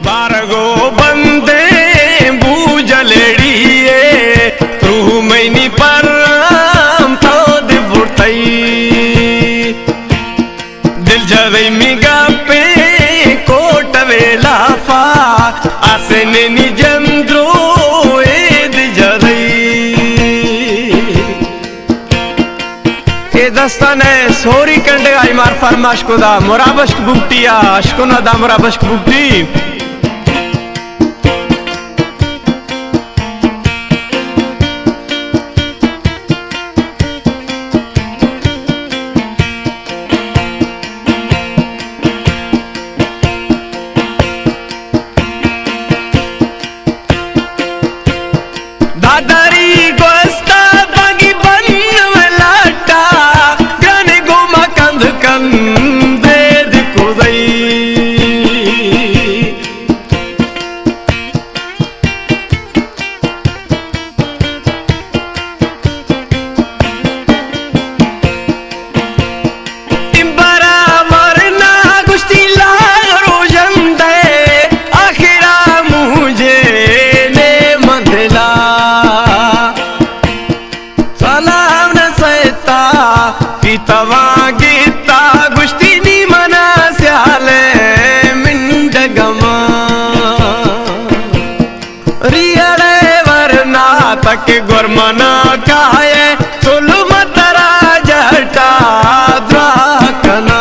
बारगो बंदे बूजलेड़िए तू मैनी पर दिल जदई मिगा पे कोट वेलाफा आसे ने जंद्रो एद जदई के दस्ताने सोरी कंडे आई मार फरमाश को दा मुराबश्क बुकटिया अशकुना दा मुराबश्क बुकटी दादारी गोस्ता बागी बन लाटा गाने गोमा कंध कंधे दिकुदई इम्बरा वरना गुस्ती लाग रोजन दे आखिरा मुझे ने मंदला तवा गीता गुश्ती नी मना स्याले मिंडगमा रियड़े वरना तक गुरमना काये सुलु मतरा जटा द्राकना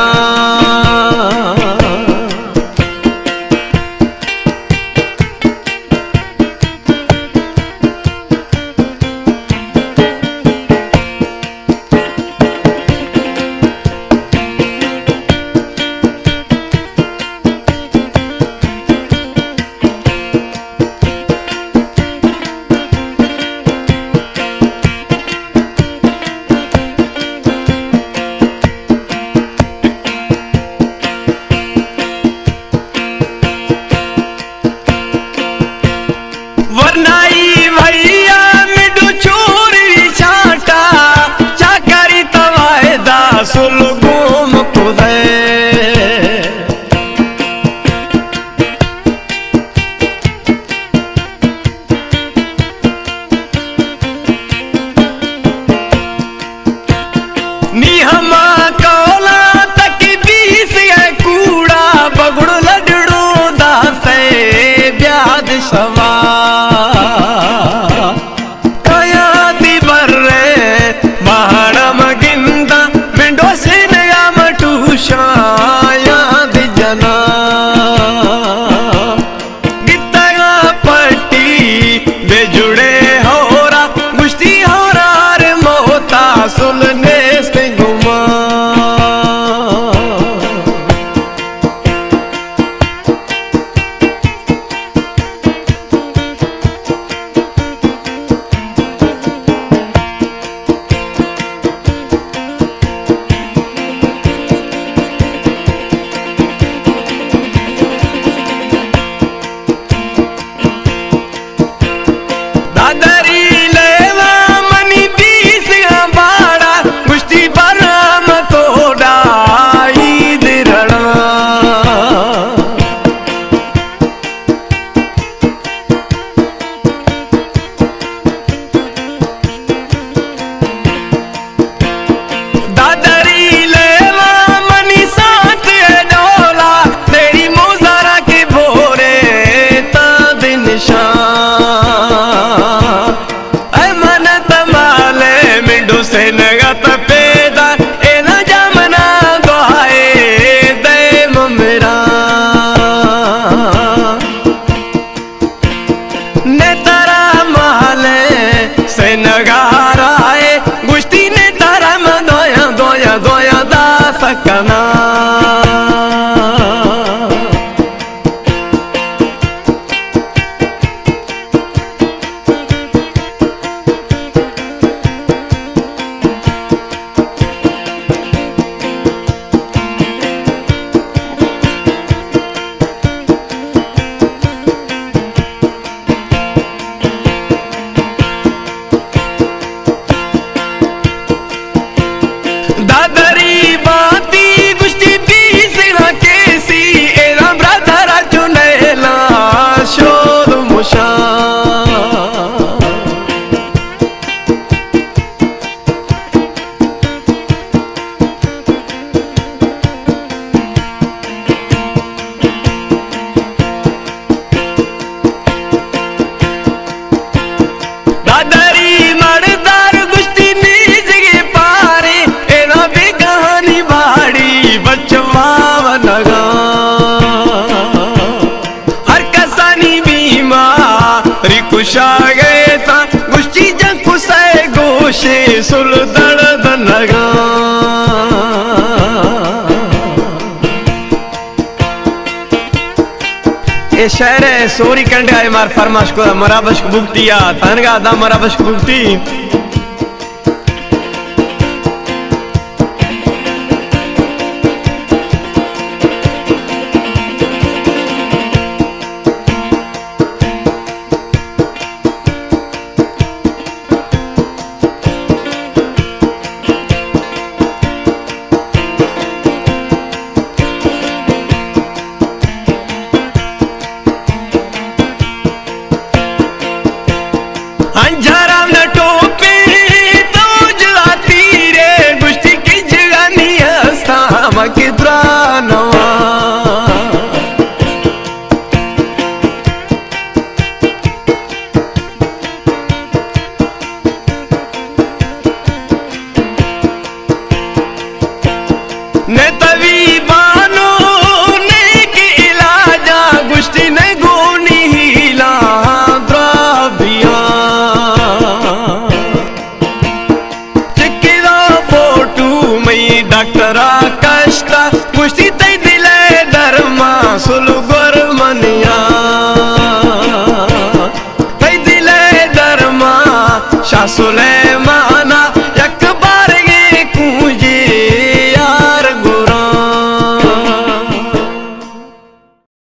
वरनाई भैया मिडू चोरी चाटा चाकरी तवायदा सुलगुम कुदे निहमा कौला तक बीस कूड़ा बगुड़ लडड़ू दासे ब्याद सवा शायद जना गित्तगा पट्टी बेजुड़े होरा गुश्ती होरा रे मोहता सुलने से घुमा दादरी लेवा मनी बीस बाड़ा गुश्ती बराम तोड़ा ईद रणा दादरी लेवा मनी साथ डोला तेरी मोजारा के भोरे ता दिन शाम से नगत पेदा एना जमना गोहाए दे ममेरा ने तारा महले से नगाराए गुश्ती ने तारा में दोया दोया दोया दा सकना खुशा गए ता गुष्टी जंकु से गोशे सुल दर्द नगा ए शहर सोरी कंड आए मार फरमाश को मराबश बुगतिया तनगा दा मराबश बुगती अंजाराम न टोपी तो जलाती रे गुष्टी की जगानी अस्ताम की द्रानवा ने तवी बानो ने की इलाजा गुष्टी ने गोनी हिला द्राबिया डॉक्टरा कष्टा गुष्टी तई दिले धर्मा सुल गुरमनिया तई दिले धर्मा शासुले